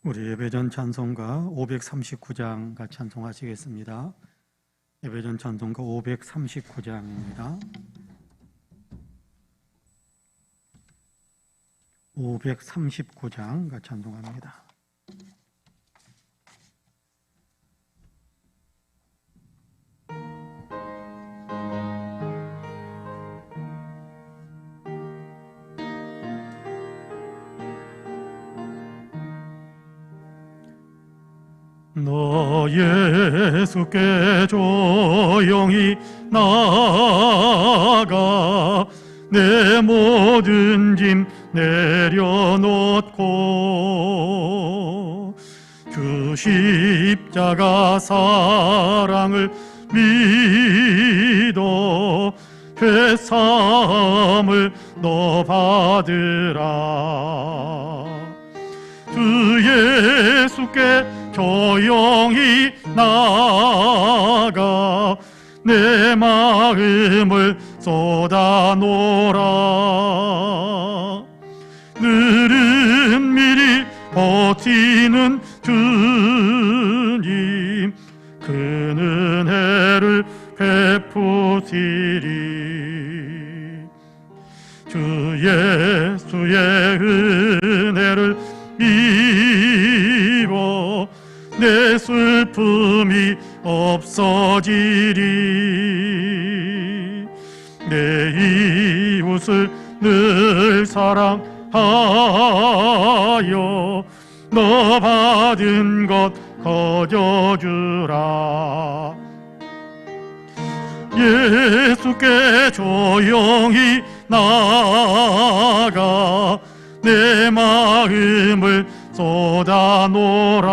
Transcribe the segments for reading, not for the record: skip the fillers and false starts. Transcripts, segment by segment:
우리 예배전 찬송가 539장 같이 찬송하시겠습니다. 예배전 찬송가 539장입니다. 539장 같이 찬송합니다. 너 예수께 조용히 나아가 내 모든 짐 내려놓고 주 십자가 사랑을 믿어 회사함을 너 받으라. 주 예수께 조용히 나아가 내 마음을 쏟아놓으라. 늘은 미리 버티는 주님 그 은혜를 베푸시리. 주 예수의 은혜를 입어 내 슬픔이 없어지리. 내 이웃을 늘 사랑하여 너 받은 것 거저주라. 예수께 조용히 나아가 내 마음을 쏟아놓으라.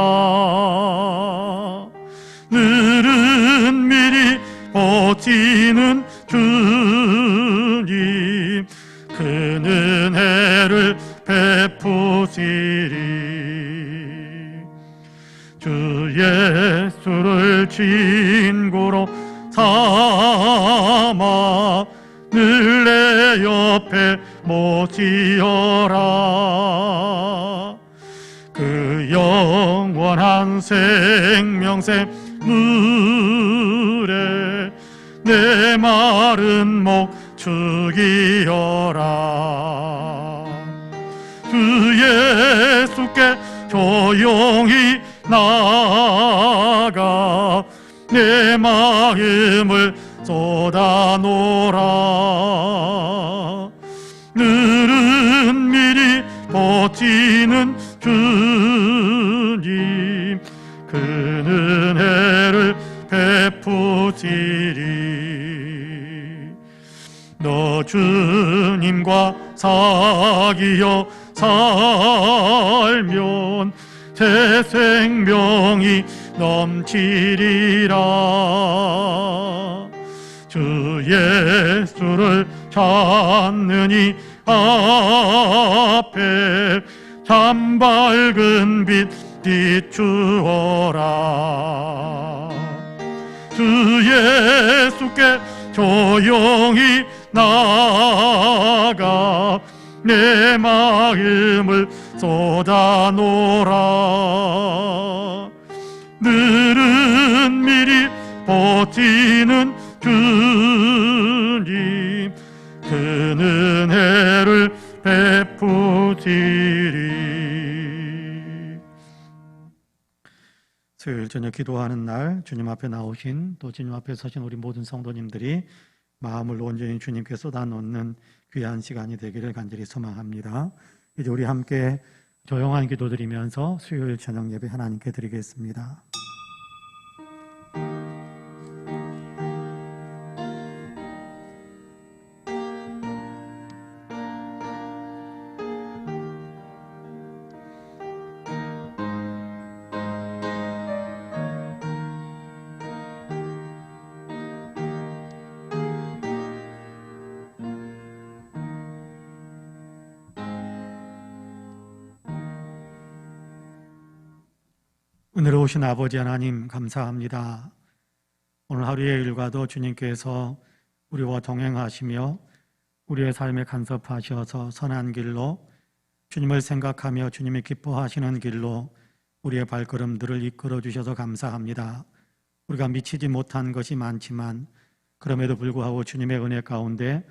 늘은 미리 버티는 주님 그 은혜를 베푸시리. 주 예수를 친구로 삼아 늘 내 옆에 모시어라. 그 영원한 생명샘 물에 내 마른 목 죽이어라. 주 예수께 조용히 나아가 내 마음을 쏟아놓으라. 늘은 미리 버티는 주님 그 은혜를 베푸시리. 너 주님과 사귀어 살면 새 생명이 넘치리라. 주 예수를 찾느니 앞에 참 밝은 빛 비추어라. 주 예수께 조용히 나아가 내 마음을 쏟아놓으라. 늘은 미리 버티는 주님 그 은혜를 베푸시리. 수요일 저녁 기도하는 날 주님 앞에 나오신 또 주님 앞에 서신 우리 모든 성도님들이 마음을 온전히 주님께 쏟아놓는 귀한 시간이 되기를 간절히 소망합니다. 이제 우리 함께 조용한 기도 드리면서 수요일 저녁 예배 하나님께 드리겠습니다. 은혜로우신 아버지 하나님 감사합니다. 오늘 하루의 일과도 주님께서 우리와 동행하시며 우리의 삶에 간섭하셔서 선한 길로 주님을 생각하며 주님이 기뻐하시는 길로 우리의 발걸음들을 이끌어 주셔서 감사합니다. 우리가 미치지 못한 것이 많지만 그럼에도 불구하고 주님의 은혜 가운데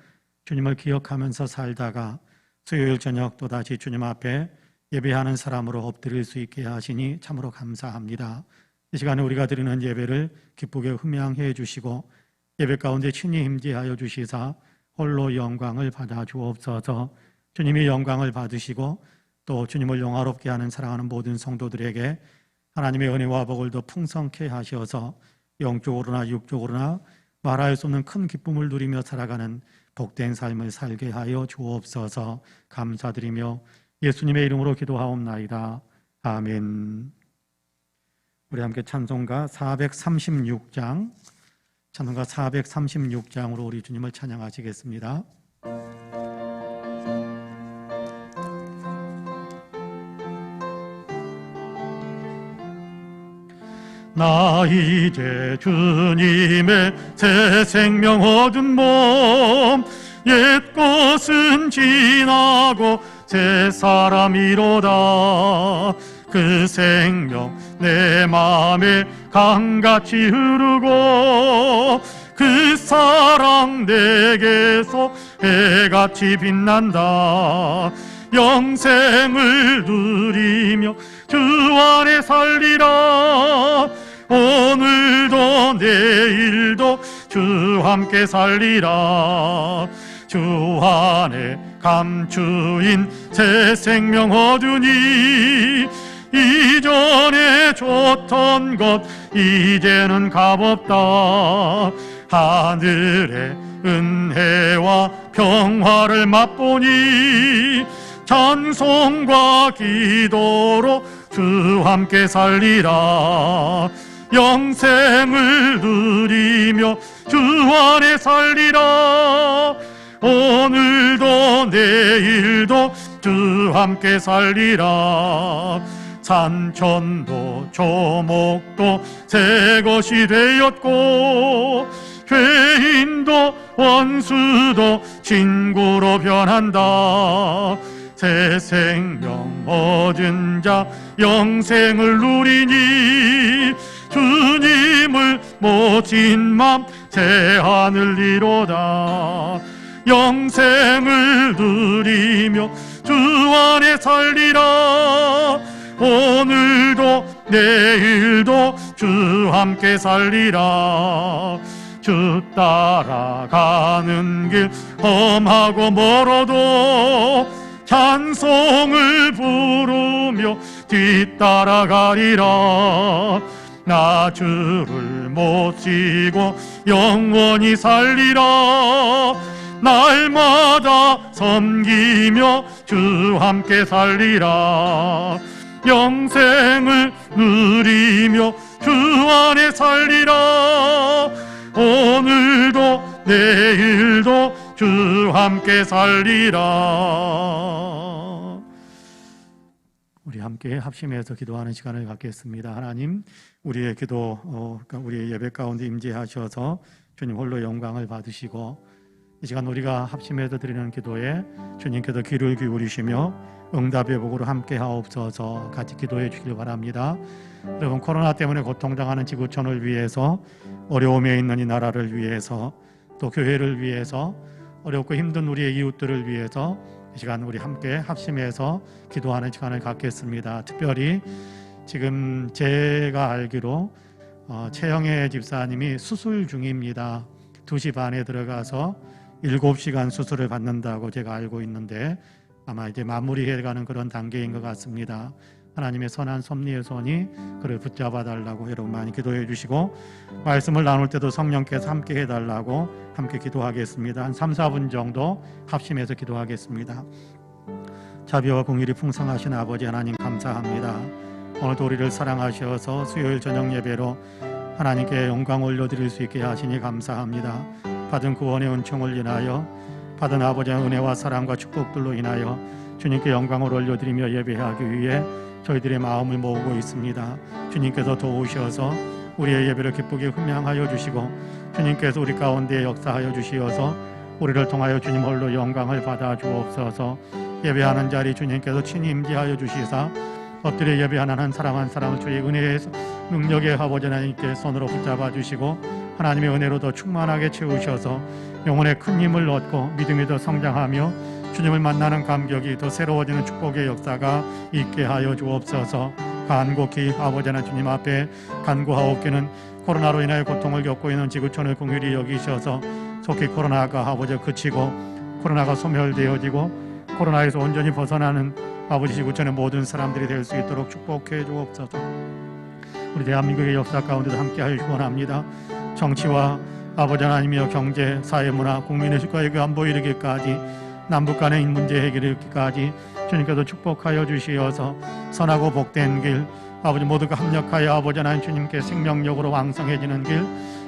주님을 기억하면서 살다가 수요일 저녁 또다시 주님 앞에 예배하는 사람으로 엎드릴 수 있게 하시니 참으로 감사합니다. 이 시간에 우리가 드리는 예배를 기쁘게 흠양해 주시고 예배 가운데 친히 임재하여 주시사 홀로 영광을 받아 주옵소서. 주님이 영광을 받으시고 또 주님을 영화롭게 하는 사랑하는 모든 성도들에게 하나님의 은혜와 복을 더 풍성케 하셔서 영적으로나 육적으로나 말할 수 없는 큰 기쁨을 누리며 살아가는 복된 삶을 살게 하여 주옵소서. 감사드리며 예수님의 이름으로 기도하옵나이다. 아멘. 우리 함께 찬송가 436장, 찬송가 436장으로 우리 주님을 찬양하시겠습니다. 나 이제 주님의 새 생명 얻은 몸, 옛 것은 지나고 새 사람이로다. 그 생명 내 맘에 강같이 흐르고 그 사랑 내게서 해같이 빛난다. 영생을 누리며 주 안에 살리라. 오늘도 내일도 주 함께 살리라. 주 안에 감추인 새 생명 얻으니 이전에 줬던 것 이제는 값없다. 하늘의 은혜와 평화를 맛보니 찬송과 기도로 주 함께 살리라. 영생을 누리며 주 안에 살리라. 오늘도 내일도 주 함께 살리라. 산천도 조목도 새 것이 되었고 죄인도 원수도 친구로 변한다. 새 생명 얻은 자 영생을 누리니 주님을 모진 맘 새 하늘 이로다. 영생을 누리며 주 안에 살리라. 오늘도 내일도 주 함께 살리라. 주 따라가는 길 험하고 멀어도 찬송을 부르며 뒤따라가리라. 나 주를 모시고 영원히 살리라. 날마다 섬기며 주 함께 살리라. 영생을 누리며 주 안에 살리라. 오늘도 내일도 주 함께 살리라. 우리 함께 합심해서 기도하는 시간을 갖겠습니다. 하나님, 우리의 기도, 우리의 예배 가운데 임재하셔서 주님 홀로 영광을 받으시고 이 시간 우리가 합심해서 드리는 기도에 주님께서 귀를 기울이시며 응답의 복으로 함께 하옵소서. 같이 기도해 주길 바랍니다. 여러분, 코로나 때문에 고통당하는 지구촌을 위해서, 어려움에 있는 이 나라를 위해서, 또 교회를 위해서, 어렵고 힘든 우리의 이웃들을 위해서 이 시간 우리 함께 합심해서 기도하는 시간을 갖겠습니다. 특별히 지금 제가 알기로 최영애 집사님이 수술 중입니다. 2시 반에 들어가서 7시간 수술을 받는다고 제가 알고 있는데 아마 이제 마무리해가는 그런 단계인 것 같습니다. 하나님의 선한 섭리의 손이 그를 붙잡아 달라고 여러분 많이 기도해 주시고, 말씀을 나눌 때도 성령께서 함께 해달라고 함께 기도하겠습니다. 한 3, 4분 정도 합심해서 기도하겠습니다. 자비와 긍휼이 풍성하신 아버지 하나님, 감사합니다. 오늘도 우리를 사랑하셔서 수요일 저녁 예배로 하나님께 영광 올려드릴 수 있게 하시니 감사합니다. 받은 구원의 은총을 인하여, 받은 아버지의 은혜와 사랑과 축복들로 인하여 주님께 영광을 올려드리며 예배하기 위해 저희들의 마음을 모으고 있습니다. 주님께서 도우셔서 우리의 예배를 기쁘게 흠양하여 주시고, 주님께서 우리 가운데 역사하여 주시어서 우리를 통하여 주님 홀로 영광을 받아 주옵소서. 예배하는 자리 주님께서 친히 임재하여 주시사 엎드려 예배하는 한 사람 한 사람을 주의 은혜의 능력의 아버지 하나님께 손으로 붙잡아 주시고 하나님의 은혜로 더 충만하게 채우셔서 영혼의 큰 힘을 얻고 믿음이 더 성장하며 주님을 만나는 감격이 더 새로워지는 축복의 역사가 있게 하여 주옵소서. 간곡히 아버지 하나님 주님 앞에 간구하옵기는 코로나로 인하여 고통을 겪고 있는 지구촌을 긍휼히 여기셔서 속히 코로나가 아버지 그치고 코로나가 소멸되어지고 코로나에서 온전히 벗어나는 아버지 지구촌의 모든 사람들이 될 수 있도록 축복해 주옵소서. 우리 대한민국의 역사 가운데도 함께하여 주원합니다. 정치와 아버지 하나님이여 경제, 사회, 문화, 국민의 주권의 안보 이르기까지 남북 간의 문제 해결이기까지 주님께서 축복하여 주시어서 선하고 복된 길 아버지 모두가 합력하여 아버지 하나님 주님께 생명력으로 왕성해지는 길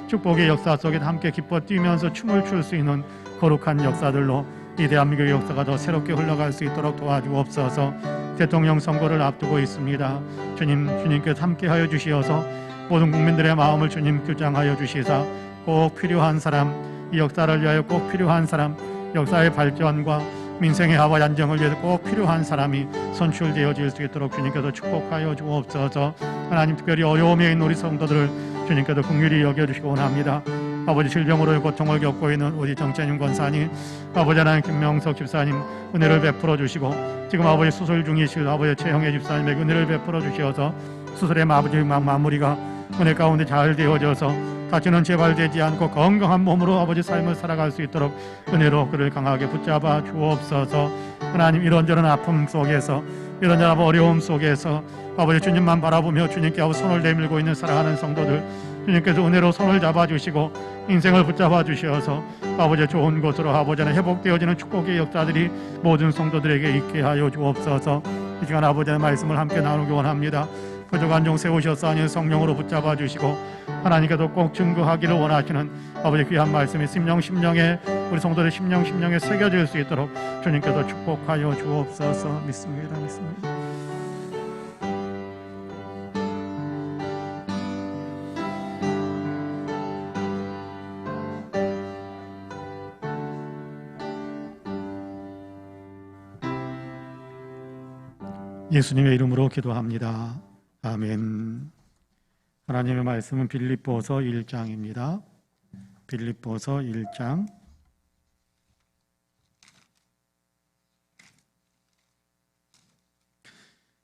축복의 역사 속에 함께 기뻐 뛰면서 춤을 출 수 있는 거룩한 역사들로 이 대한민국의 역사가 더 새롭게 흘러갈 수 있도록 도와주옵소서. 대통령 선거를 앞두고 있습니다. 주님께서 함께하여 주시어서 모든 국민들의 마음을 주님 규정하여 주시사 꼭 필요한 사람, 이 역사를 위하여 꼭 필요한 사람, 역사의 발전과 민생의 화와 안정을 위해서 꼭 필요한 사람이 선출되어질 수 있도록 주님께서 축복하여 주옵소서. 하나님 특별히 어려움에 있는 우리 성도들을 주님께서 긍휼히 여겨주시기 원합니다. 아버지 질병으로 고통을 겪고 있는 우리 정채님 권사님, 아버지 하나님 김명석 집사님 은혜를 베풀어 주시고 지금 아버지 수술 중이실 아버지 최형애 집사님에게 은혜를 베풀어 주시어서 수술의 마무리가 은혜 가운데 잘 되어져서 다시는 재발되지 않고 건강한 몸으로 아버지 삶을 살아갈 수 있도록 은혜로 그를 강하게 붙잡아 주옵소서. 하나님 이런저런 아픔 속에서 이런저런 어려움 속에서 아버지 주님만 바라보며 주님께 아버지 손을 내밀고 있는 사랑하는 성도들 주님께서 은혜로 손을 잡아주시고 인생을 붙잡아 주셔서 아버지 좋은 곳으로 아버지는 회복되어지는 축복의 역사들이 모든 성도들에게 있게 하여 주옵소서. 이 시간 아버지의 말씀을 함께 나누기 원합니다. 부족한 종 세우셨사니 성령으로 붙잡아 주시고 하나님께서 꼭 증거하기를 원하시는 아버지 귀한 말씀이 심령에 우리 성도들 심령에 새겨질 수 있도록 주님께서 축복하여 주옵소서. 믿습니다. 예수님의 이름으로 기도합니다. 아멘. 하나님의 말씀은 빌립보서 1장입니다. 빌립보서 1장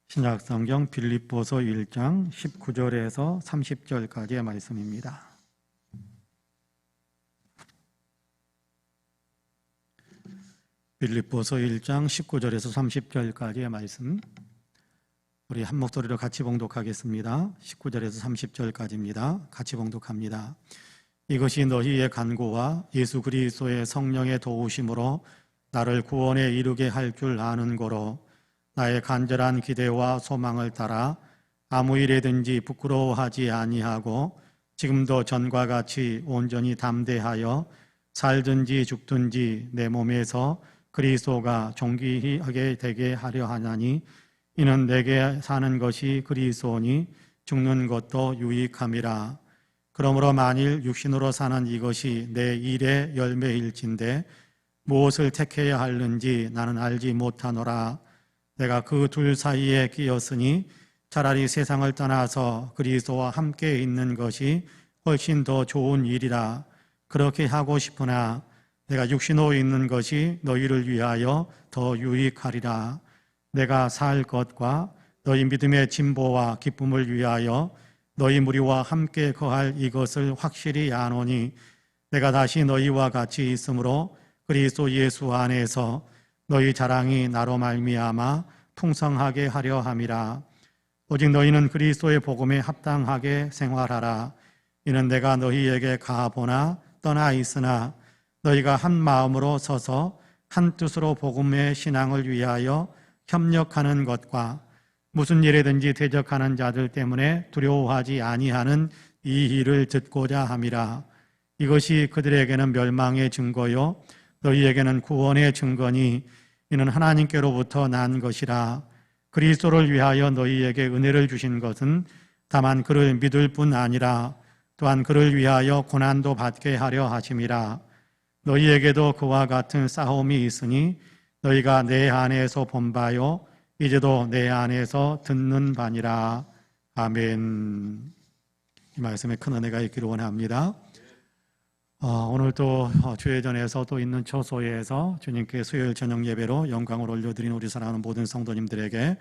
신약성경 빌립보서 1장 19절에서 30절까지의 말씀입니다. 빌립보서 1장 19절에서 30절까지의 말씀 우리 한 목소리로 같이 봉독하겠습니다. 19절에서 30절까지입니다. 같이 봉독합니다. 이것이 너희의 간구와 예수 그리스도의 성령의 도우심으로 나를 구원에 이르게 할 줄 아는 거로 나의 간절한 기대와 소망을 따라 아무 일에든지 부끄러워하지 아니하고 지금도 전과 같이 온전히 담대하여 살든지 죽든지 내 몸에서 그리스도가 존귀하게 되게 하려 하나니 이는 내게 사는 것이 그리스도니 죽는 것도 유익함이라. 그러므로 만일 육신으로 사는 이것이 내 일의 열매일진데 무엇을 택해야 하는지 나는 알지 못하노라. 내가 그 둘 사이에 끼었으니 차라리 세상을 떠나서 그리스도와 함께 있는 것이 훨씬 더 좋은 일이라. 그렇게 하고 싶으나 내가 육신으로 있는 것이 너희를 위하여 더 유익하리라. 내가 살 것과 너희 믿음의 진보와 기쁨을 위하여 너희 무리와 함께 거할 이것을 확실히 아노니 내가 다시 너희와 같이 있으므로 그리스도 예수 안에서 너희 자랑이 나로 말미암아 풍성하게 하려 함이라. 오직 너희는 그리스도의 복음에 합당하게 생활하라. 이는 내가 너희에게 가보나 떠나 있으나 너희가 한 마음으로 서서 한 뜻으로 복음의 신앙을 위하여 협력하는 것과 무슨 일에든지 대적하는 자들 때문에 두려워하지 아니하는 이 일을 듣고자 함이라. 이것이 그들에게는 멸망의 증거요 너희에게는 구원의 증거니 이는 하나님께로부터 난 것이라. 그리스도를 위하여 너희에게 은혜를 주신 것은 다만 그를 믿을 뿐 아니라 또한 그를 위하여 고난도 받게 하려 하심이라. 너희에게도 그와 같은 싸움이 있으니 너희가 내 안에서 본 바요 이제도 내 안에서 듣는 바니라. 아멘. 이 말씀에 큰 은혜가 있기를 원합니다. 오늘도 주회전에서 또 있는 처소에서 주님께 수요일 저녁 예배로 영광을 올려드린 우리 사랑하는 모든 성도님들에게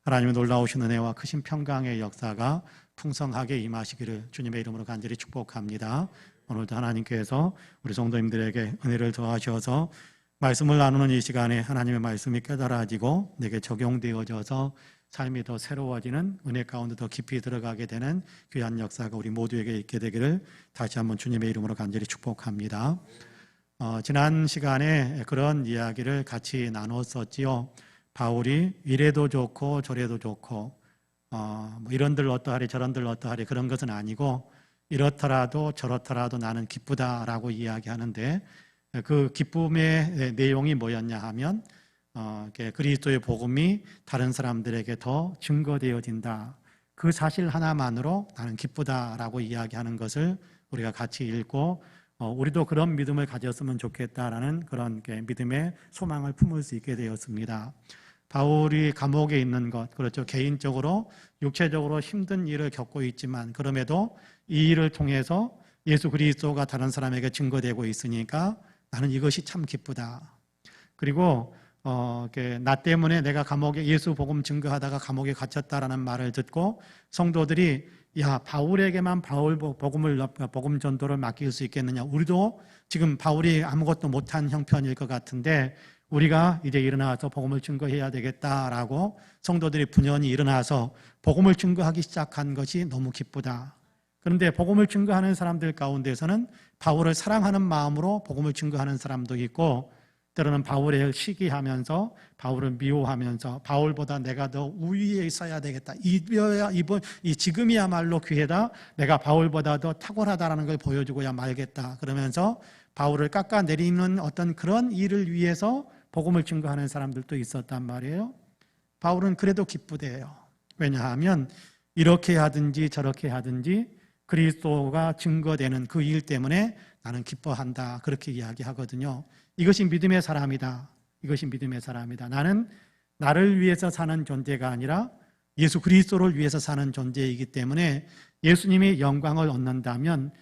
하나님의 놀라우신 은혜와 크신 평강의 역사가 풍성하게 임하시기를 주님의 이름으로 간절히 축복합니다. 오늘도 하나님께서 우리 성도님들에게 은혜를 더하셔서 말씀을 나누는 이 시간에 하나님의 말씀이 깨달아지고 내게 적용되어져서 삶이 더 새로워지는 은혜 가운데 더 깊이 들어가게 되는 귀한 역사가 우리 모두에게 있게 되기를 다시 한번 주님의 이름으로 간절히 축복합니다. 지난 시간에 그런 이야기를 같이 나눴었지요. 바울이 이래도 좋고 저래도 좋고 이런들 어떠하리 저런들 어떠하리 그런 것은 아니고 이렇더라도 저렇더라도 나는 기쁘다라고 이야기하는데 그 기쁨의 내용이 뭐였냐 하면 그리스도의 복음이 다른 사람들에게 더 증거되어진다. 그 사실 하나만으로 나는 기쁘다라고 이야기하는 것을 우리가 같이 읽고 우리도 그런 믿음을 가졌으면 좋겠다라는 그런 믿음의 소망을 품을 수 있게 되었습니다. 바울이 감옥에 있는 것, 그렇죠. 개인적으로 육체적으로 힘든 일을 겪고 있지만 그럼에도 이 일을 통해서 예수 그리스도가 다른 사람에게 증거되고 있으니까 나는 이것이 참 기쁘다. 그리고 나 때문에 내가 감옥에 예수 복음 증거하다가 감옥에 갇혔다라는 말을 듣고 성도들이 야, 바울에게만 복음 전도를 맡길 수 있겠느냐. 우리도 지금 바울이 아무것도 못한 형편일 것 같은데 우리가 이제 일어나서 복음을 증거해야 되겠다라고 성도들이 분연히 일어나서 복음을 증거하기 시작한 것이 너무 기쁘다. 그런데 복음을 증거하는 사람들 가운데서는 바울을 사랑하는 마음으로 복음을 증거하는 사람도 있고 때로는 바울을 시기하면서 바울을 미워하면서 바울보다 내가 더 우위에 있어야 되겠다. 지금이야말로 기회다. 내가 바울보다 더 탁월하다라는 걸 보여주고야 말겠다. 그러면서 바울을 깎아내리는 어떤 그런 일을 위해서 복음을 증거하는 사람들도 있었단 말이에요. 바울은 그래도 기쁘대요. 왜냐하면 이렇게 하든지 저렇게 하든지 그리스도가 증거되는 그 일 때문에 나는 기뻐한다. 그렇게 이야기하거든요. 이것이 믿음의 사람이다. 이것이 믿음의 사람이다. 나는 나를 위해서 사는 존재가 아니라 예수 그리스도를 위해서 사는 존재이기 때문에 예수님이 영광을 얻는다면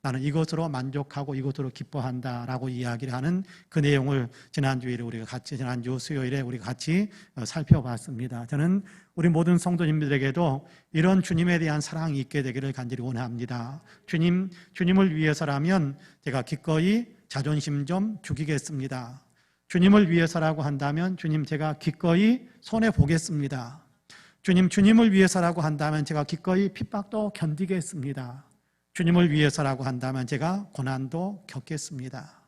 나는 이것으로 만족하고 이것으로 기뻐한다라고 이야기를 하는 그 내용을 지난주 수요일에 우리 같이 살펴봤습니다. 저는 우리 모든 성도님들에게도 이런 주님에 대한 사랑이 있게 되기를 간절히 원합니다. 주님을 위해서라면 제가 기꺼이 자존심 좀 죽이겠습니다. 주님을 위해서라고 한다면 주님 제가 기꺼이 손해 보겠습니다. 주님을 위해서라고 한다면 제가 기꺼이 핍박도 견디겠습니다. 주님을 위해서라고 한다면 제가 고난도 겪겠습니다.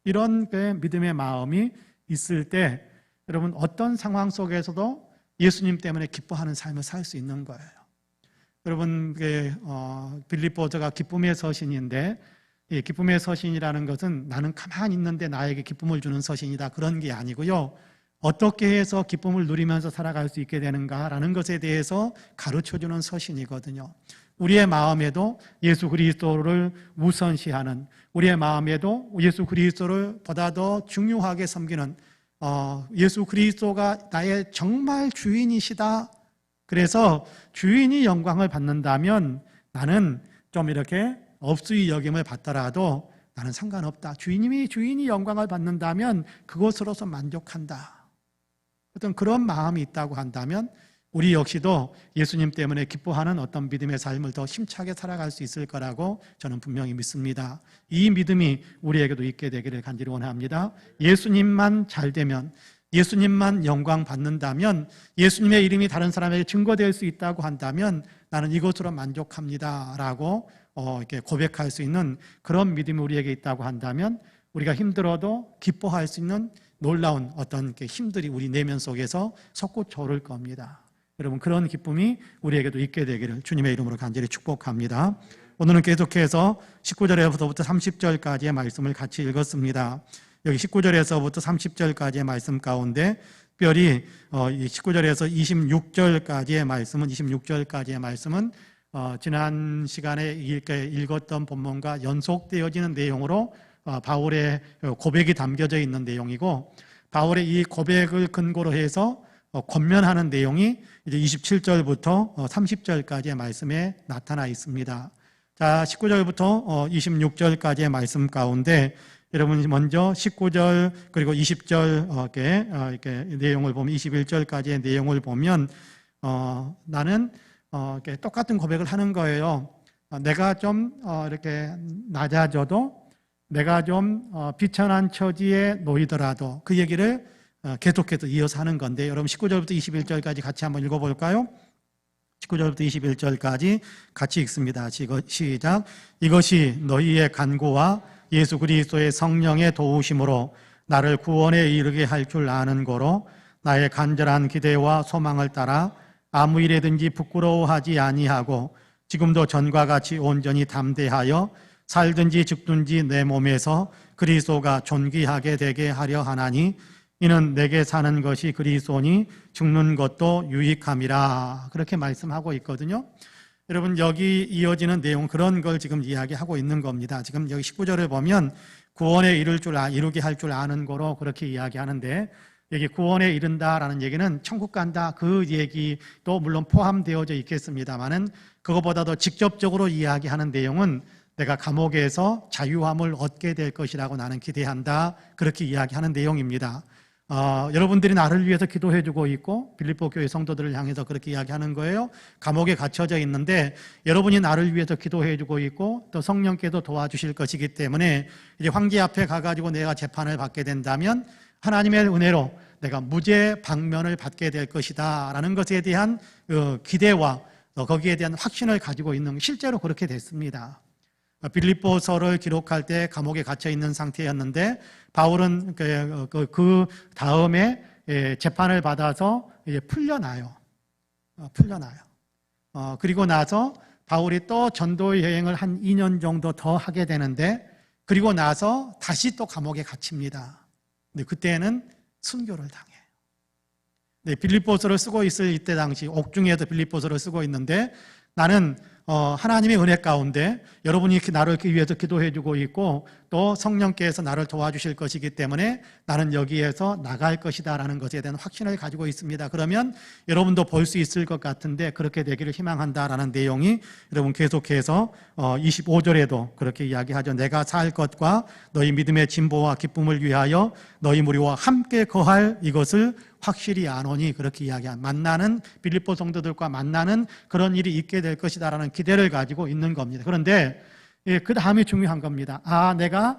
이런 믿음의 마음이 있을 때 여러분 어떤 상황 속에서도 예수님 때문에 기뻐하는 삶을 살 수 있는 거예요. 여러분 빌립보서가 기쁨의 서신인데 이 기쁨의 서신이라는 것은 나는 가만히 있는데 나에게 기쁨을 주는 서신이다 그런 게 아니고요. 어떻게 해서 기쁨을 누리면서 살아갈 수 있게 되는가라는 것에 대해서 가르쳐주는 서신이거든요. 우리의 마음에도 예수 그리스도를 우선시하는, 우리의 마음에도 예수 그리스도를 보다 더 중요하게 섬기는 예수 그리스도가 나의 정말 주인이시다. 그래서 주인이 영광을 받는다면 나는 좀 이렇게 업수의 여김을 받더라도 나는 상관없다. 주인이 영광을 받는다면 그것으로서 만족한다. 어떤 그런 마음이 있다고 한다면 우리 역시도 예수님 때문에 기뻐하는 어떤 믿음의 삶을 더 힘차게 살아갈 수 있을 거라고 저는 분명히 믿습니다. 이 믿음이 우리에게도 있게 되기를 간절히 원합니다. 예수님만 잘 되면, 예수님만 영광 받는다면, 예수님의 이름이 다른 사람에게 증거될 수 있다고 한다면 나는 이것으로 만족합니다 라고 이렇게 고백할 수 있는 그런 믿음이 우리에게 있다고 한다면 우리가 힘들어도 기뻐할 수 있는 놀라운 어떤 힘들이 우리 내면 속에서 솟구쳐 오를 겁니다. 여러분 그런 기쁨이 우리에게도 있게 되기를 주님의 이름으로 간절히 축복합니다. 오늘은 계속해서 19절에서부터 30절까지의 말씀을 같이 읽었습니다. 여기 19절에서부터 30절까지의 말씀 가운데 특별히 19절에서 26절까지의 말씀은 지난 시간에 읽었던 본문과 연속되어지는 내용으로 바울의 고백이 담겨져 있는 내용이고 바울의 이 고백을 근거로 해서 권면하는 내용이 이제 27절부터 30절까지의 말씀에 나타나 있습니다. 자, 19절부터 26절까지의 말씀 가운데 여러분 먼저 19절 그리고 20절 이렇게 내용을 보면 21절까지의 내용을 보면 나는 이렇게 똑같은 고백을 하는 거예요. 내가 좀 이렇게 낮아져도 내가 좀 비천한 처지에 놓이더라도 그 얘기를 계속해서 이어서 하는 건데 여러분 19절부터 21절까지 같이 한번 읽어볼까요? 19절부터 21절까지 같이 읽습니다. 시작. 이것이 너희의 간구와 예수 그리스도의 성령의 도우심으로 나를 구원에 이르게 할 줄 아는 거로 나의 간절한 기대와 소망을 따라 아무 일에든지 부끄러워하지 아니하고 지금도 전과 같이 온전히 담대하여 살든지 죽든지 내 몸에서 그리스도가 존귀하게 되게 하려 하나니 이는 내게 사는 것이 그리스도니 죽는 것도 유익함이라. 그렇게 말씀하고 있거든요. 여러분 여기 이어지는 내용 그런 걸 지금 이야기하고 있는 겁니다. 지금 여기 19절을 보면 구원에 이루게 할 줄 아는 거로 그렇게 이야기하는데 여기 구원에 이른다라는 얘기는 천국 간다 그 얘기도 물론 포함되어져 있겠습니다만은 그것보다도 직접적으로 이야기하는 내용은 내가 감옥에서 자유함을 얻게 될 것이라고 나는 기대한다 그렇게 이야기하는 내용입니다. 여러분들이 나를 위해서 기도해주고 있고 빌립보 교회 성도들을 향해서 그렇게 이야기하는 거예요. 감옥에 갇혀져 있는데 여러분이 나를 위해서 기도해주고 있고 또 성령께서 도와주실 것이기 때문에 이제 황제 앞에 가가지고 내가 재판을 받게 된다면 하나님의 은혜로 내가 무죄 방면을 받게 될 것이다 라는 것에 대한 기대와 거기에 대한 확신을 가지고 있는 실제로 그렇게 됐습니다. 빌립보서를 기록할 때 감옥에 갇혀 있는 상태였는데 바울은 그 다음에 재판을 받아서 이제 풀려나요. 그리고 나서 바울이 또 전도 여행을 한 2년 정도 더 하게 되는데 그리고 나서 다시 또 감옥에 갇힙니다. 근데 그때는 순교를 당해요. 네, 빌립보서를 쓰고 있을 이때 당시 옥중에서 빌립보서를 쓰고 있는데 나는 하나님의 은혜 가운데 여러분이 이렇게 나를 위해서 기도해주고 있고 또 성령께서 나를 도와주실 것이기 때문에 나는 여기에서 나갈 것이다 라는 것에 대한 확신을 가지고 있습니다. 그러면 여러분도 볼 수 있을 것 같은데 그렇게 되기를 희망한다라는 내용이 여러분 계속해서 25절에도 그렇게 이야기하죠. 내가 살 것과 너희 믿음의 진보와 기쁨을 위하여 너희 무리와 함께 거할 이것을 확실히 아노니 그렇게 이야기한 만나는 빌립보 성도들과 만나는 그런 일이 있게 될 것이다라는 기대를 가지고 있는 겁니다. 그런데 그 다음이 중요한 겁니다. 내가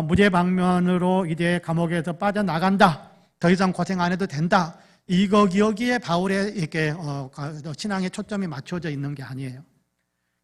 무죄 방면으로 이제 감옥에서 빠져나간다. 더 이상 고생 안 해도 된다. 여기에 바울의 이렇게 신앙의 초점이 맞춰져 있는 게 아니에요.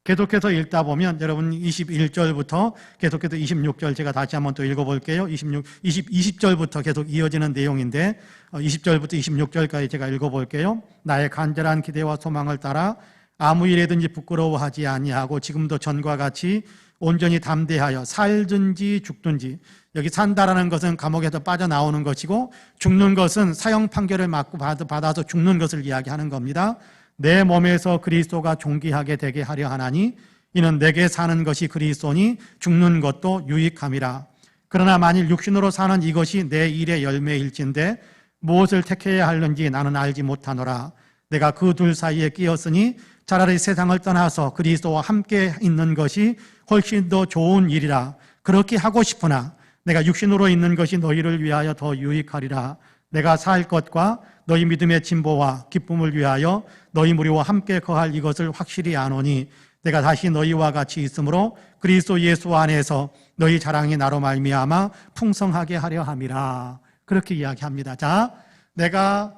계속해서 읽다 보면 여러분 21절부터 계속해서 26절 제가 다시 한번 또 읽어볼게요. 20절부터 계속 이어지는 내용인데 20절부터 26절까지 제가 읽어볼게요. 나의 간절한 기대와 소망을 따라 아무 일에든지 부끄러워하지 아니하고 지금도 전과 같이 온전히 담대하여 살든지 죽든지 여기 산다라는 것은 감옥에서 빠져나오는 것이고 죽는 것은 사형 판결을 받아서 죽는 것을 이야기하는 겁니다. 내 몸에서 그리스도가 존귀하게 되게 하려 하나니 이는 내게 사는 것이 그리스도니 죽는 것도 유익함이라. 그러나 만일 육신으로 사는 이것이 내 일의 열매일진데 무엇을 택해야 하는지 나는 알지 못하노라. 내가 그 둘 사이에 끼었으니 차라리 세상을 떠나서 그리스도와 함께 있는 것이 훨씬 더 좋은 일이라. 그렇게 하고 싶으나 내가 육신으로 있는 것이 너희를 위하여 더 유익하리라. 내가 살 것과 너희 믿음의 진보와 기쁨을 위하여 너희 무리와 함께 거할 이것을 확실히 아노니 내가 다시 너희와 같이 있으므로 그리스도 예수 안에서 너희 자랑이 나로 말미암아 풍성하게 하려 함이라. 그렇게 이야기합니다. 자, 내가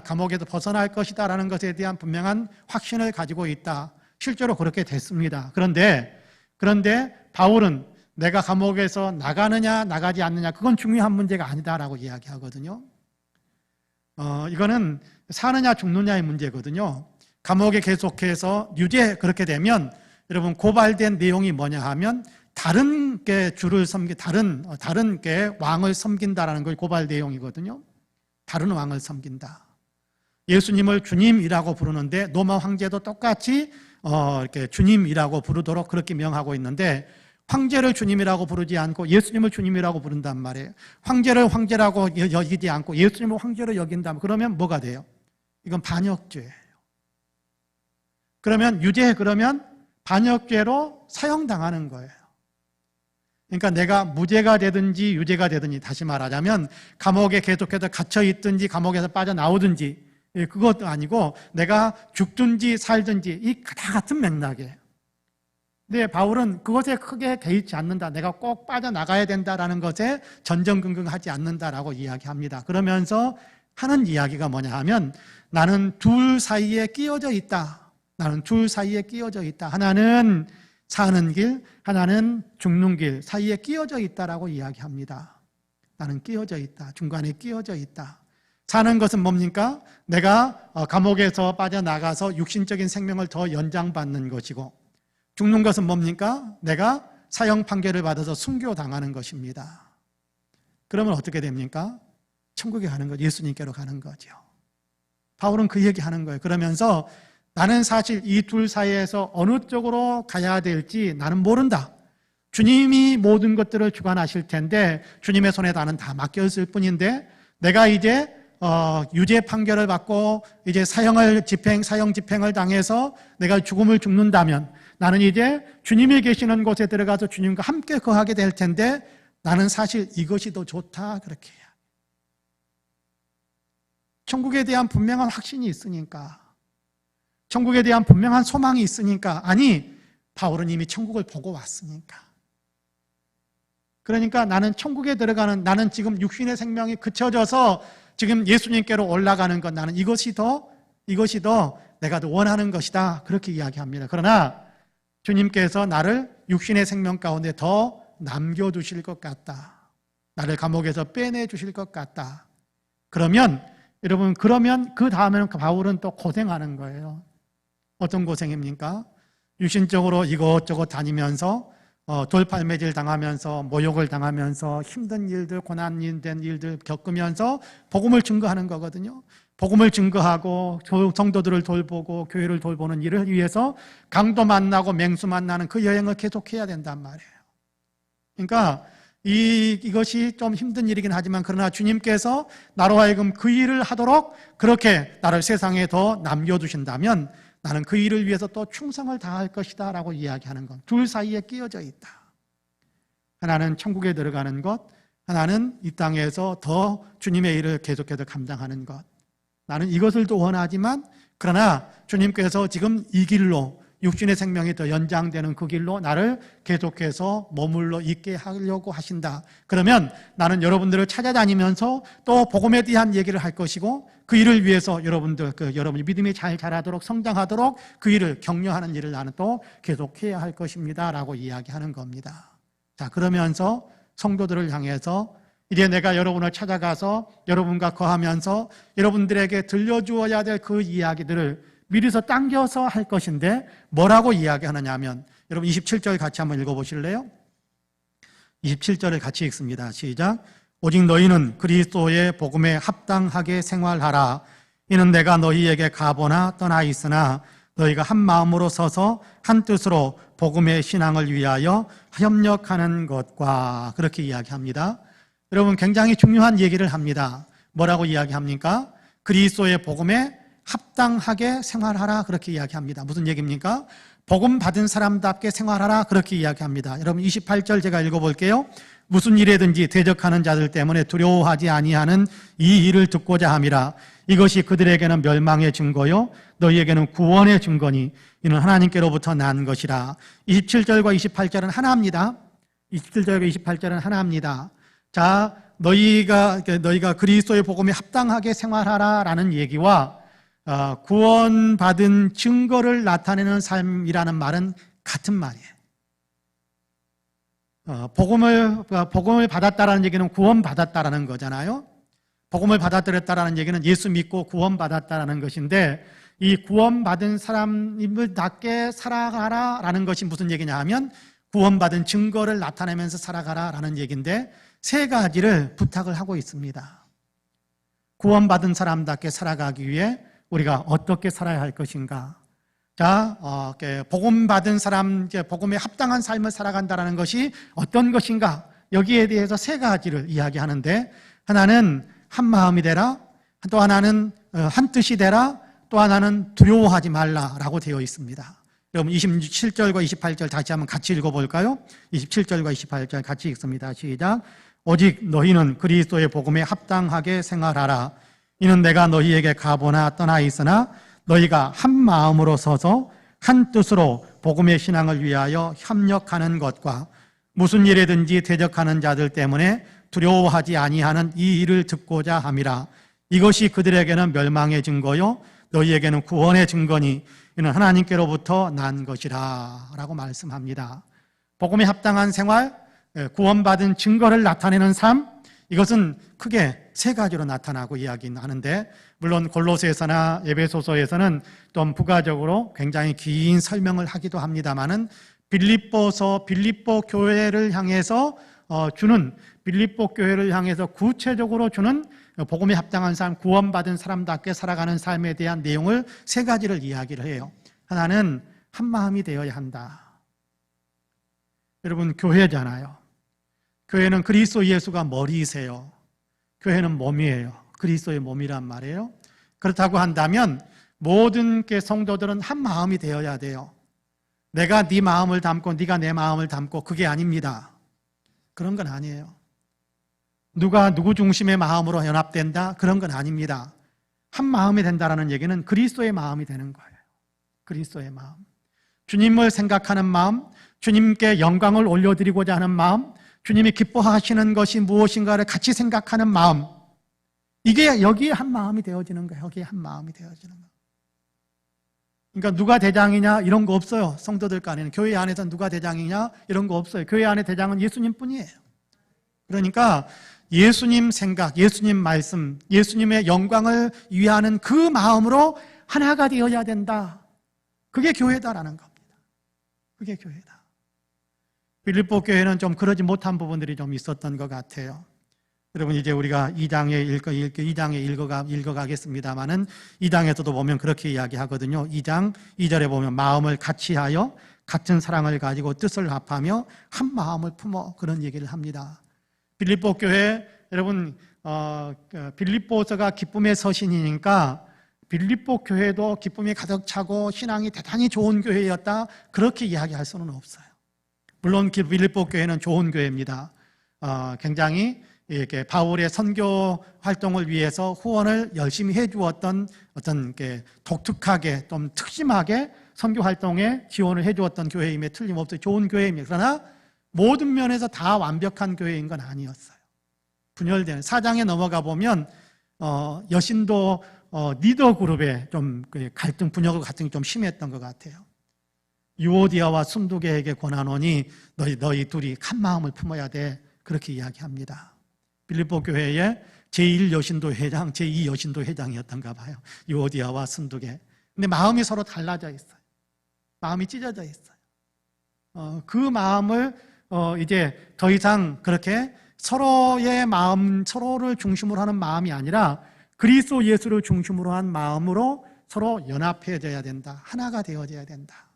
감옥에서 벗어날 것이다라는 것에 대한 분명한 확신을 가지고 있다. 실제로 그렇게 됐습니다. 그런데 바울은 내가 감옥에서 나가느냐 나가지 않느냐 그건 중요한 문제가 아니다라고 이야기하거든요. 이거는 사느냐 죽느냐의 문제거든요. 감옥에 계속해서 유죄 그렇게 되면 여러분 고발된 내용이 뭐냐 하면 다른 게 주를 섬기 다른 게 왕을 섬긴다라는 걸 고발 내용이거든요. 다른 왕을 섬긴다. 예수님을 주님이라고 부르는데 로마 황제도 똑같이 이렇게 주님이라고 부르도록 그렇게 명하고 있는데 황제를 주님이라고 부르지 않고 예수님을 주님이라고 부른단 말이에요. 황제를 황제라고 여기지 않고 예수님을 황제로 여긴다면 그러면 뭐가 돼요? 이건 반역죄예요. 그러면 반역죄로 사형당하는 거예요. 그러니까 내가 무죄가 되든지 유죄가 되든지, 다시 말하자면 감옥에 계속해서 갇혀 있든지 감옥에서 빠져나오든지, 그것도 아니고 내가 죽든지 살든지 이 다 같은 맥락이에요. 근데 바울은 그것에 크게 개의치 않는다. 내가 꼭 빠져나가야 된다라는 것에 전전긍긍하지 않는다라고 이야기합니다. 그러면서 하는 이야기가 뭐냐 하면, 나는 둘 사이에 끼어져 있다. 나는 둘 사이에 끼어져 있다. 하나는 사는 길, 하나는 죽는 길 사이에 끼어져 있다라고 이야기합니다. 나는 끼어져 있다. 중간에 끼어져 있다. 사는 것은 뭡니까? 내가 감옥에서 빠져나가서 육신적인 생명을 더 연장받는 것이고, 죽는 것은 뭡니까? 내가 사형 판결을 받아서 순교당하는 것입니다. 그러면 어떻게 됩니까? 천국에 가는 거죠. 예수님께로 가는 거죠. 바울은 그 얘기하는 거예요. 그러면서 나는 사실 이 둘 사이에서 어느 쪽으로 가야 될지 나는 모른다. 주님이 모든 것들을 주관하실 텐데 주님의 손에 나는 다 맡겼을 뿐인데, 내가 이제 유죄 판결을 받고 이제 사형 집행을 당해서 내가 죽음을 죽는다면 나는 이제 주님이 계시는 곳에 들어가서 주님과 함께 거하게 될 텐데, 나는 사실 이것이 더 좋다, 그렇게 해요. 천국에 대한 분명한 확신이 있으니까, 천국에 대한 분명한 소망이 있으니까, 아니 바울은 이미 천국을 보고 왔으니까. 그러니까 나는 천국에 들어가는, 나는 지금 육신의 생명이 그쳐져서 지금 예수님께로 올라가는 것, 나는 이것이 더 내가 더 원하는 것이다, 그렇게 이야기합니다. 그러나 주님께서 나를 육신의 생명 가운데 더 남겨두실 것 같다. 나를 감옥에서 빼내주실 것 같다. 그러면 여러분, 그 다음에는 바울은 또 고생하는 거예요. 어떤 고생입니까? 육신적으로 이것저것 다니면서 돌팔매질 당하면서 모욕을 당하면서 힘든 일들, 고난된 일들 겪으면서 복음을 증거하는 거거든요. 복음을 증거하고 성도들을 돌보고 교회를 돌보는 일을 위해서 강도 만나고 맹수 만나는 그 여행을 계속해야 된단 말이에요. 그러니까 이것이 좀 힘든 일이긴 하지만, 그러나 주님께서 나로 하여금 그 일을 하도록 그렇게 나를 세상에 더 남겨두신다면 나는 그 일을 위해서 또 충성을 다할 것이다 라고 이야기하는 것. 둘 사이에 끼어져 있다. 하나는 천국에 들어가는 것, 하나는 이 땅에서 더 주님의 일을 계속해서 감당하는 것. 나는 이것을 또 원하지만, 그러나 주님께서 지금 이 길로, 육신의 생명이 더 연장되는 그 길로 나를 계속해서 머물러 있게 하려고 하신다. 그러면 나는 여러분들을 찾아다니면서 또 복음에 대한 얘기를 할 것이고, 그 일을 위해서 여러분이 믿음이 잘 자라도록 성장하도록 그 일을 격려하는 일을 나는 또 계속해야 할 것입니다 라고 이야기하는 겁니다. 자, 그러면서 성도들을 향해서 이제 내가 여러분을 찾아가서 여러분과 거하면서 여러분들에게 들려주어야 될 그 이야기들을 미리서 당겨서 할 것인데, 뭐라고 이야기하느냐 하면, 여러분 27절 같이 한번 읽어보실래요? 27절을 같이 읽습니다. 시작. 오직 너희는 그리스도의 복음에 합당하게 생활하라. 이는 내가 너희에게 가보나 떠나 있으나 너희가 한 마음으로 서서 한 뜻으로 복음의 신앙을 위하여 협력하는 것과, 그렇게 이야기합니다. 여러분, 굉장히 중요한 얘기를 합니다. 뭐라고 이야기합니까? 그리스도의 복음에 합당하게 생활하라, 그렇게 이야기합니다. 무슨 얘기입니까? 복음 받은 사람답게 생활하라, 그렇게 이야기합니다. 여러분 28절 제가 읽어볼게요. 무슨 일에든지 대적하는 자들 때문에 두려워하지 아니하는 이 일을 듣고자 함이라. 이것이 그들에게는 멸망의 증거요 너희에게는 구원의 증거니 이는 하나님께로부터 난 것이라. 27절과 28절은 하나입니다. 27절과 28절은 하나입니다. 자, 너희가 그리스도의 복음에 합당하게 생활하라라는 얘기와 구원받은 증거를 나타내는 삶이라는 말은 같은 말이에요. 복음을 받았다라는 얘기는 구원받았다라는 거잖아요. 복음을 받아들였다라는 얘기는 예수 믿고 구원받았다라는 것인데, 이 구원받은 사람임을답게 살아가라라는 것이 무슨 얘기냐 하면 구원받은 증거를 나타내면서 살아가라라는 얘기인데, 세 가지를 부탁을 하고 있습니다. 구원받은 사람답게 살아가기 위해 우리가 어떻게 살아야 할 것인가? 자, 복음 받은 사람, 이제 복음에 합당한 삶을 살아간다는 것이 어떤 것인가? 여기에 대해서 세 가지를 이야기하는데, 하나는 한 마음이 되라, 또 하나는 한 뜻이 되라, 또 하나는 두려워하지 말라라고 되어 있습니다. 여러분 27절과 28절 다시 한번 같이 읽어볼까요? 27절과 28절 같이 읽습니다. 시작. 오직 너희는 그리스도의 복음에 합당하게 생활하라. 이는 내가 너희에게 가보나 떠나 있으나 너희가 한 마음으로 서서 한 뜻으로 복음의 신앙을 위하여 협력하는 것과 무슨 일에든지 대적하는 자들 때문에 두려워하지 아니하는 이 일을 듣고자 함이라. 이것이 그들에게는 멸망의 증거요 너희에게는 구원의 증거니 이는 하나님께로부터 난 것이라 라고 말씀합니다. 복음에 합당한 생활, 구원받은 증거를 나타내는 삶, 이것은 크게 세 가지로 나타나고 이야기하는데, 물론 골로새서나 에베소서에서는 좀 부가적으로 굉장히 긴 설명을 하기도 합니다마는 빌립보 교회를 향해서 빌립보 교회를 향해서 구체적으로 주는 복음에 합당한 삶, 구원받은 사람답게 살아가는 삶에 대한 내용을 세 가지를 이야기를 해요. 하나는 한 마음이 되어야 한다. 여러분, 교회잖아요. 교회는 그리스도 예수가 머리이세요. 교회는 몸이에요. 그리스도의 몸이란 말이에요. 그렇다고 한다면 모든 성도들은 한 마음이 되어야 돼요. 내가 네 마음을 담고 네가 내 마음을 담고, 그게 아닙니다. 그런 건 아니에요. 누가 누구 중심의 마음으로 연합된다? 그런 건 아닙니다. 한 마음이 된다는 얘기는 그리스도의 마음이 되는 거예요. 그리스도의 마음. 주님을 생각하는 마음, 주님께 영광을 올려드리고자 하는 마음, 주님이 기뻐하시는 것이 무엇인가를 같이 생각하는 마음, 이게 여기에 한 마음이 되어지는 거예요. 여기에 한 마음이 되어지는 거예요. 그러니까 누가 대장이냐 이런 거 없어요. 성도들 간에는. 교회 안에서 누가 대장이냐 이런 거 없어요. 교회 안에 대장은 예수님 뿐이에요. 그러니까 예수님 생각, 예수님 말씀, 예수님의 영광을 위하는 그 마음으로 하나가 되어야 된다. 그게 교회다라는 겁니다. 그게 교회다. 빌립보 교회는 좀 그러지 못한 부분들이 좀 있었던 것 같아요. 여러분, 이제 우리가 2장에 읽어가겠습니다만은 2장에서도 보면 그렇게 이야기하거든요. 2장 2절에 보면 마음을 같이 하여 같은 사랑을 가지고 뜻을 합하며 한 마음을 품어, 그런 얘기를 합니다. 빌립보 교회, 여러분, 빌립보서가 기쁨의 서신이니까 빌립보 교회도 기쁨이 가득 차고 신앙이 대단히 좋은 교회였다, 그렇게 이야기할 수는 없어요. 물론 빌립보 교회는 좋은 교회입니다. 굉장히 이렇게 바울의 선교 활동을 위해서 후원을 열심히 해주었던 어떤 독특하게 좀 특심하게 선교 활동에 지원을 해주었던 교회임에 틀림없이 좋은 교회입니다. 그러나 모든 면에서 다 완벽한 교회인 건 아니었어요. 분열되는 4장에 넘어가 보면 여신도 리더 그룹에 좀 갈등, 분열 갈등이 좀 심했던 것 같아요. 유오디아와 순두계에게 권하노니 너희 둘이 한 마음을 품어야 돼, 그렇게 이야기합니다. 빌립보 교회의 제1여신도 회장, 제2여신도 회장이었던가 봐요. 유오디아와 순두계. 근데 마음이 서로 달라져 있어요. 마음이 찢어져 있어요. 그 마음을 이제 더 이상 그렇게 서로의 마음, 서로를 중심으로 하는 마음이 아니라 그리스도 예수를 중심으로 한 마음으로 서로 연합해져야 된다. 하나가 되어져야 된다.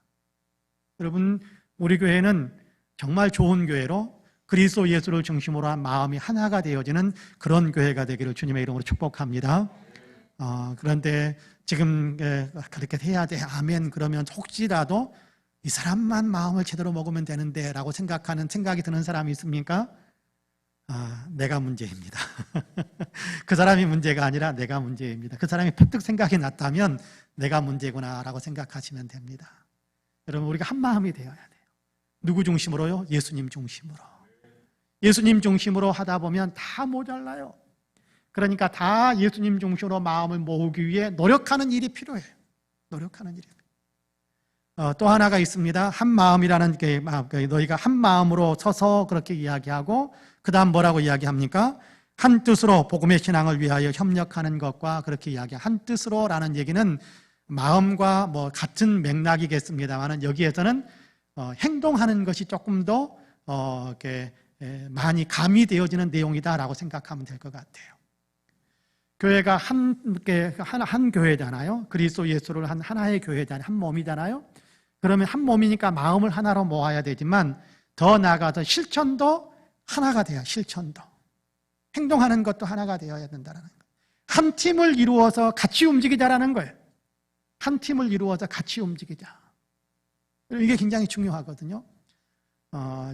여러분, 우리 교회는 정말 좋은 교회로 그리스도 예수를 중심으로 한 마음이 하나가 되어지는 그런 교회가 되기를 주님의 이름으로 축복합니다. 그런데 지금 그렇게 해야 돼, 아멘, 그러면 혹시라도 이 사람만 마음을 제대로 먹으면 되는데 라고 생각하는 생각이 드는 사람이 있습니까? 내가 문제입니다. 그 사람이 문제가 아니라 내가 문제입니다. 그 사람이 팍 생각이 났다면 내가 문제구나 라고 생각하시면 됩니다. 여러분, 우리가 한 마음이 되어야 돼요. 누구 중심으로요? 예수님 중심으로. 예수님 중심으로 하다 보면 다 모자라요. 그러니까 다 예수님 중심으로 마음을 모으기 위해 노력하는 일이 필요해요. 노력하는 일이. 또 하나가 있습니다. 한 마음이라는 게, 너희가 한 마음으로 서서 그렇게 이야기하고, 그 다음 뭐라고 이야기합니까? 한 뜻으로 복음의 신앙을 위하여 협력하는 것과 그렇게 한 뜻으로 라는 얘기는 마음과 같은 맥락이겠습니다만 여기에서는 행동하는 것이 조금 더 이렇게 많이 가미되어지는 내용이다라고 생각하면 될 것 같아요. 교회가 한 교회잖아요. 그리스도 예수를 한 하나의 교회잖아요. 한 몸이잖아요. 그러면 한 몸이니까 마음을 하나로 모아야 되지만 더 나아가서 실천도 하나가 돼야 실천도. 행동하는 것도 하나가 되어야 된다는 거예요. 한 팀을 이루어서 같이 움직이자라는 거예요. 한 팀을 이루어서 같이 움직이자. 이게 굉장히 중요하거든요.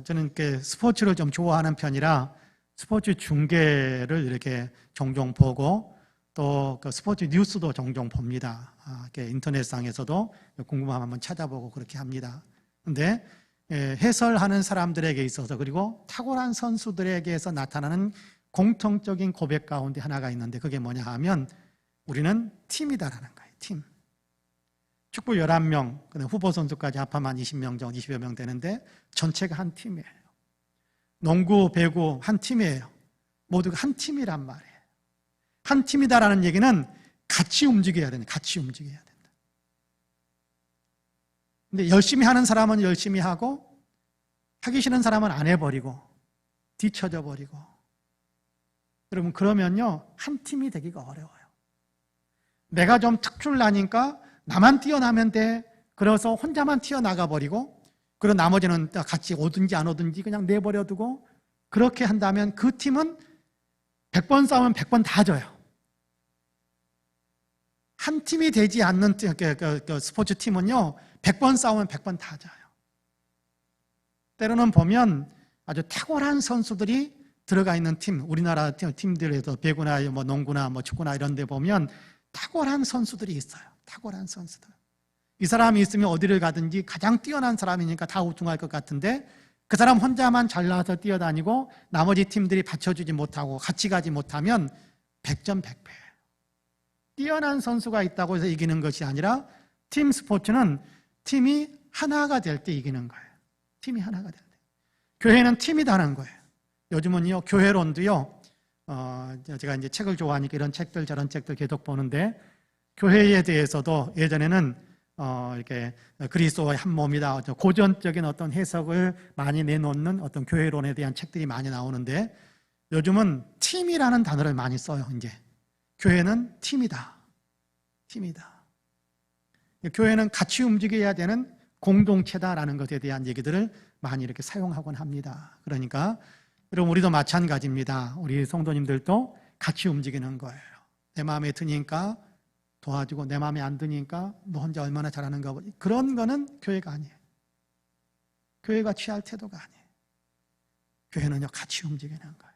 저는 스포츠를 좀 좋아하는 편이라 스포츠 중계를 이렇게 종종 보고 또 그 스포츠 뉴스도 종종 봅니다. 인터넷상에서도 궁금하면 한번 찾아보고 그렇게 합니다. 그런데 해설하는 사람들에게 있어서 그리고 탁월한 선수들에게서 나타나는 공통적인 고백 가운데 하나가 있는데 그게 뭐냐 하면 우리는 팀이다라는 거예요. 팀. 축구 11명, 후보 선수까지 합하면 20명 정도, 20여 명 되는데 전체가 한 팀이에요. 농구, 배구 한 팀이에요. 모두가 한 팀이란 말이에요. 한 팀이다라는 얘기는 같이 움직여야 된다. 같이 움직여야 된다. 근데 열심히 하는 사람은 열심히 하고 하기 싫은 사람은 안 해버리고 뒤쳐져 버리고 여러분 그러면요 한 팀이 되기가 어려워요. 내가 좀 특출나니까 나만 뛰어나면 돼. 그래서 혼자만 튀어나가 버리고 그리고 나머지는 같이 오든지 안 오든지 그냥 내버려두고 그렇게 한다면 그 팀은 100번 싸우면 100번 다 져요. 한 팀이 되지 않는 스포츠 팀은요 100번 싸우면 100번 다 져요. 때로는 보면 아주 탁월한 선수들이 들어가 있는 팀, 우리나라 팀들에서 배구나 뭐 농구나 뭐 축구나 이런 데 보면 탁월한 선수들이 있어요. 탁월한 선수들. 이 사람이 있으면 어디를 가든지 가장 뛰어난 사람이니까 다 우승할 것 같은데 그 사람 혼자만 잘나서 뛰어다니고 나머지 팀들이 받쳐주지 못하고 같이 가지 못하면 100점 100패예요. 뛰어난 선수가 있다고 해서 이기는 것이 아니라 팀 스포츠는 팀이 하나가 될 때 이기는 거예요. 팀이 하나가 될 때. 교회는 팀이다는 거예요. 요즘은요 교회론도요 제가 이제 책을 좋아하니까 이런 책들 저런 책들 계속 보는데 교회에 대해서도 예전에는 이렇게 그리스도의 한 몸이다 고전적인 어떤 해석을 많이 내놓는 어떤 교회론에 대한 책들이 많이 나오는데 요즘은 팀이라는 단어를 많이 써요. 이제 교회는 팀이다. 팀이다. 교회는 같이 움직여야 되는 공동체다라는 것에 대한 얘기들을 많이 이렇게 사용하곤 합니다. 그러니까 여러분 우리도 마찬가지입니다. 우리 성도님들도 같이 움직이는 거예요. 내 마음에 드니까 도와주고 내 마음에 안 드니까 너 혼자 얼마나 잘하는가 보지. 그런 거는 교회가 아니에요. 교회가 취할 태도가 아니에요. 교회는요 같이 움직이는 거예요.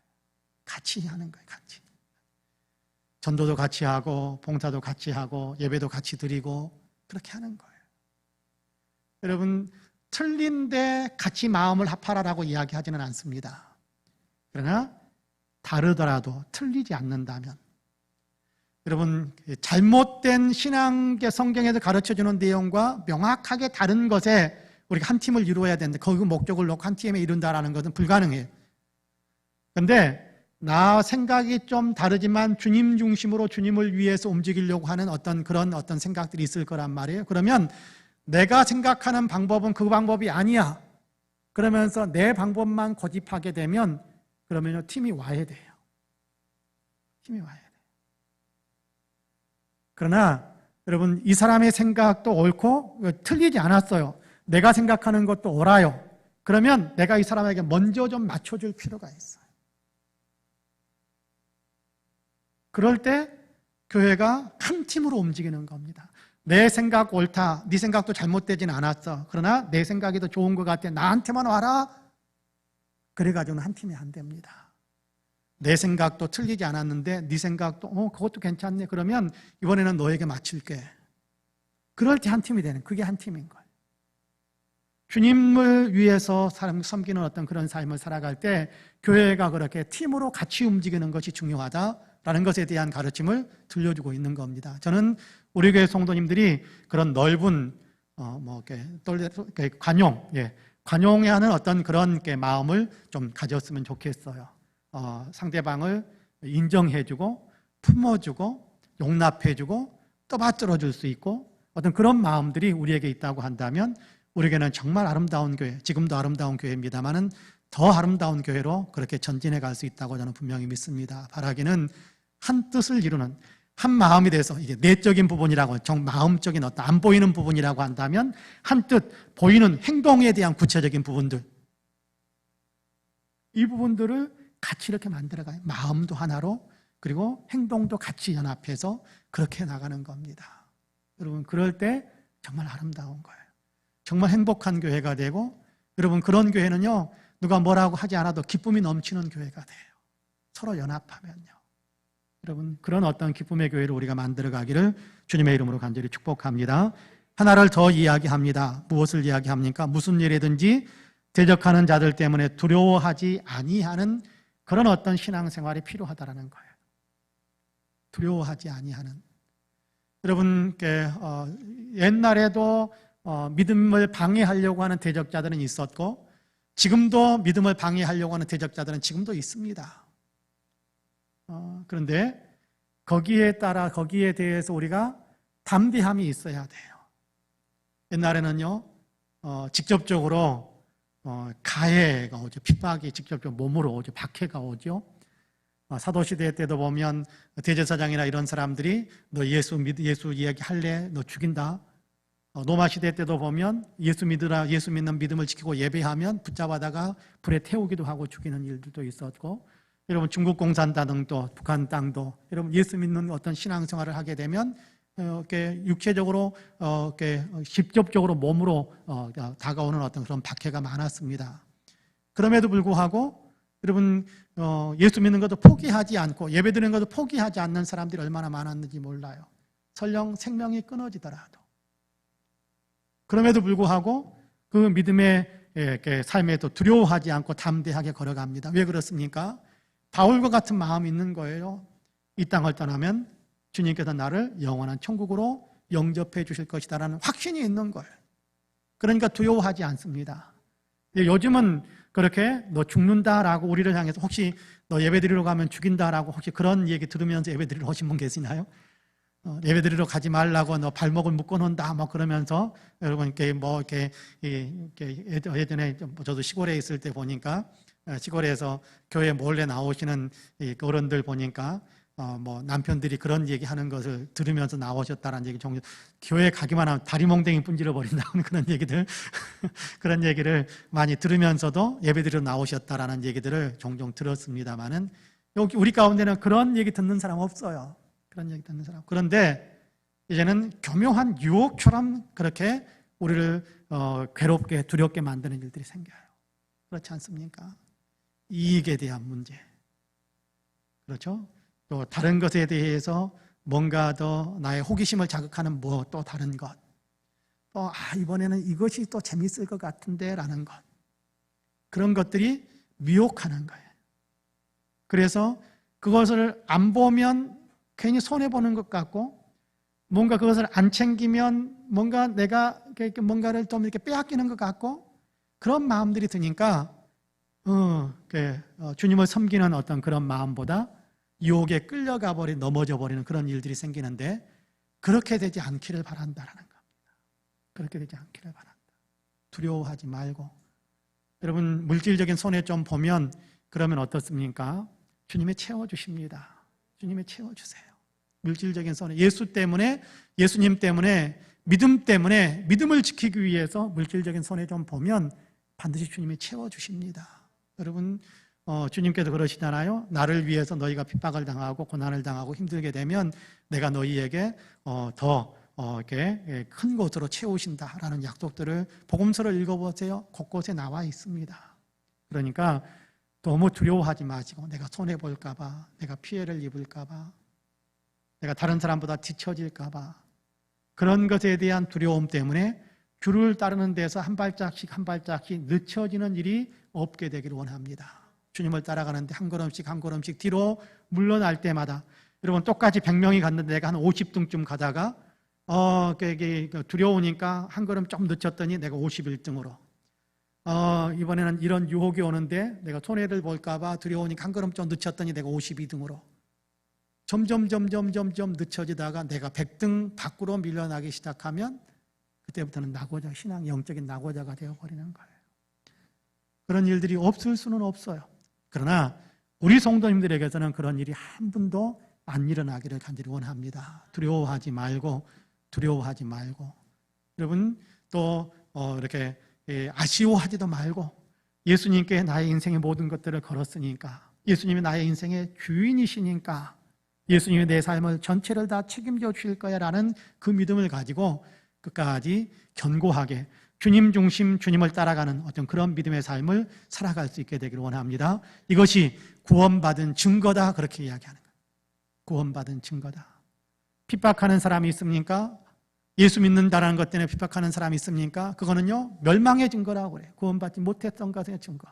같이 하는 거예요. 같이. 전도도 같이 하고 봉사도 같이 하고 예배도 같이 드리고 그렇게 하는 거예요. 여러분 틀린데 같이 마음을 합하라라고 이야기하지는 않습니다. 그러나 다르더라도 틀리지 않는다면 여러분 잘못된 신앙계 성경에서 가르쳐주는 내용과 명확하게 다른 것에 우리가 한 팀을 이루어야 되는데 거기 목적을 놓고 한 팀에 이룬다라는 것은 불가능해요. 그런데 나 생각이 좀 다르지만 주님 중심으로 주님을 위해서 움직이려고 하는 그런 생각들이 있을 거란 말이에요. 그러면 내가 생각하는 방법은 그 방법이 아니야. 그러면서 내 방법만 고집하게 되면 그러면 팀이 와야 돼요. 팀이 와야 돼요. 그러나 여러분 이 사람의 생각도 옳고 틀리지 않았어요. 내가 생각하는 것도 옳아요. 그러면 내가 이 사람에게 먼저 좀 맞춰줄 필요가 있어요. 그럴 때 교회가 한 팀으로 움직이는 겁니다. 내 생각 옳다. 네 생각도 잘못되진 않았어. 그러나 내 생각이 더 좋은 것 같아. 나한테만 와라. 그래가지고는 한 팀이 안 됩니다. 내 생각도 틀리지 않았는데 네 생각도 그것도 괜찮네. 그러면 이번에는 너에게 맞출게. 그럴 때 한 팀이 되는 그게 한 팀인 거예요. 주님을 위해서 사람 섬기는 어떤 그런 삶을 살아갈 때 교회가 그렇게 팀으로 같이 움직이는 것이 중요하다라는 것에 대한 가르침을 들려주고 있는 겁니다. 저는 우리 교회 성도님들이 그런 넓은 관용해 하는 어떤 그런 마음을 좀 가졌으면 좋겠어요. 상대방을 인정해주고 품어주고 용납해주고 떠받들어 줄 수 있고 어떤 그런 마음들이 우리에게 있다고 한다면 우리에게는 정말 아름다운 교회, 지금도 아름다운 교회입니다만은 더 아름다운 교회로 그렇게 전진해 갈 수 있다고 저는 분명히 믿습니다. 바라기는 한 뜻을 이루는, 한 마음이 돼서, 이게 내적인 부분이라고, 마음적인 어떤 안 보이는 부분이라고 한다면 한 뜻, 보이는 행동에 대한 구체적인 부분들, 이 부분들을 같이 이렇게 만들어가요. 마음도 하나로, 그리고 행동도 같이 연합해서 그렇게 나가는 겁니다. 여러분, 그럴 때 정말 아름다운 거예요. 정말 행복한 교회가 되고, 여러분, 그런 교회는요, 누가 뭐라고 하지 않아도 기쁨이 넘치는 교회가 돼요. 서로 연합하면요. 여러분, 그런 어떤 기쁨의 교회를 우리가 만들어 가기를 주님의 이름으로 간절히 축복합니다. 하나를 더 이야기합니다. 무엇을 이야기합니까? 무슨 일이든지 대적하는 자들 때문에 두려워하지 아니하는 그런 어떤 신앙생활이 필요하다라는 거예요. 두려워하지 아니하는. 여러분, 옛날에도 믿음을 방해하려고 하는 대적자들은 있었고, 지금도 믿음을 방해하려고 하는 대적자들은 지금도 있습니다. 그런데 거기에 대해서 우리가 담대함이 있어야 돼요. 옛날에는요, 직접적으로 가해가 오죠. 핍박이 직접적으로 몸으로 오죠. 박해가 오죠. 사도시대 때도 보면 대제사장이나 이런 사람들이 너 예수 이야기 할래? 너 죽인다. 로마 시대 때도 보면 예수 믿는 믿음을 지키고 예배하면 붙잡아다가 불에 태우기도 하고 죽이는 일들도 있었고, 여러분 중국 공산당도 북한 땅도 여러분 예수 믿는 어떤 신앙생활을 하게 되면 이렇게 육체적으로 이렇게 직접적으로 몸으로 다가오는 어떤 그런 박해가 많았습니다. 그럼에도 불구하고 여러분 예수 믿는 것도 포기하지 않고 예배드리는 것도 포기하지 않는 사람들이 얼마나 많았는지 몰라요. 설령 생명이 끊어지더라도. 그럼에도 불구하고 그 믿음의 삶에도 두려워하지 않고 담대하게 걸어갑니다. 왜 그렇습니까? 바울과 같은 마음이 있는 거예요. 이 땅을 떠나면 주님께서 나를 영원한 천국으로 영접해 주실 것이다라는 확신이 있는 거예요. 그러니까 두려워하지 않습니다. 요즘은 그렇게 너 죽는다라고 우리를 향해서 혹시 너 예배드리러 가면 죽인다라고 혹시 그런 얘기 들으면서 예배드리러 오신 분 계시나요? 예배드리러 가지 말라고 너 발목을 묶어놓는다 뭐 그러면서 여러분 이렇게 예전에 저도 시골에 있을 때 보니까 시골에서 교회 몰래 나오시는 어른들 보니까 뭐 남편들이 그런 얘기하는 것을 들으면서 나오셨다는 얘기 종종 교회 가기만 하면 다리 몽댕이 분질러 버린다는 그런 얘기들 그런 얘기를 많이 들으면서도 예배드리러 나오셨다라는 얘기들을 종종 들었습니다만은 여기 우리 가운데는 그런 얘기 듣는 사람 없어요. 그런 얘기 듣는 사람. 그런데 이제는 교묘한 유혹처럼 그렇게 우리를 괴롭게 두렵게 만드는 일들이 생겨요. 그렇지 않습니까? 이익에 대한 문제. 그렇죠? 또 다른 것에 대해서 뭔가 더 나의 호기심을 자극하는 뭐 또 다른 것. 또 이번에는 이것이 또 재밌을 것 같은데 라는 것. 그런 것들이 미혹하는 거예요. 그래서 그것을 안 보면 괜히 손해보는 것 같고 뭔가 그것을 안 챙기면 뭔가 내가 뭔가를 좀 이렇게 빼앗기는 것 같고 그런 마음들이 드니까 주님을 섬기는 어떤 그런 마음보다 유혹에 끌려가 버린 넘어져 버리는 그런 일들이 생기는데 그렇게 되지 않기를 바란다라는 겁니다. 그렇게 되지 않기를 바란다. 두려워하지 말고 여러분 물질적인 손해 좀 보면 그러면 어떻습니까? 주님이 채워주십니다. 주님이 채워주세요. 물질적인 손해 예수님 때문에 믿음 때문에 믿음을 지키기 위해서 물질적인 손해 좀 보면 반드시 주님이 채워주십니다. 여러분 주님께서 그러시잖아요. 나를 위해서 너희가 핍박을 당하고 고난을 당하고 힘들게 되면 내가 너희에게 더 이렇게 큰 곳으로 채우신다라는 약속들을 복음서를 읽어보세요. 곳곳에 나와 있습니다. 그러니까 너무 두려워하지 마시고 내가 손해볼까 봐, 내가 피해를 입을까 봐, 내가 다른 사람보다 뒤처질까 봐 그런 것에 대한 두려움 때문에 주를 따르는 데서 한 발짝씩 한 발짝씩 늦춰지는 일이 없게 되기를 원합니다. 주님을 따라가는데 한 걸음씩 뒤로 물러날 때마다 여러분 똑같이 100명이 갔는데 내가 한 50등쯤 가다가 두려우니까 한 걸음 좀 늦췄더니 내가 51등으로 이번에는 이런 유혹이 오는데 내가 손해를 볼까 봐 두려우니까 한 걸음 좀 늦췄더니 내가 52등으로 점점 늦춰지다가 내가 100등 밖으로 밀려나기 시작하면 그때부터는 낙오자, 신앙 영적인 낙오자가 되어버리는 거예요. 그런 일들이 없을 수는 없어요. 그러나 우리 성도님들에게서는 그런 일이 한 분도 안 일어나기를 간절히 원합니다. 두려워하지 말고 여러분 또 이렇게 아쉬워하지도 말고 예수님께 나의 인생의 모든 것들을 걸었으니까, 예수님이 나의 인생의 주인이시니까 예수님이 내 삶을 전체를 다 책임져 주실 거야 라는 그 믿음을 가지고 끝까지 견고하게 주님 중심, 주님을 따라가는 어떤 그런 믿음의 삶을 살아갈 수 있게 되기를 원합니다. 이것이 구원받은 증거다, 그렇게 이야기하는 거예요. 구원받은 증거다. 핍박하는 사람이 있습니까? 예수 믿는다라는 것 때문에 핍박하는 사람이 있습니까? 그거는요, 멸망의 증거라고 그래요. 구원받지 못했던 것의 증거.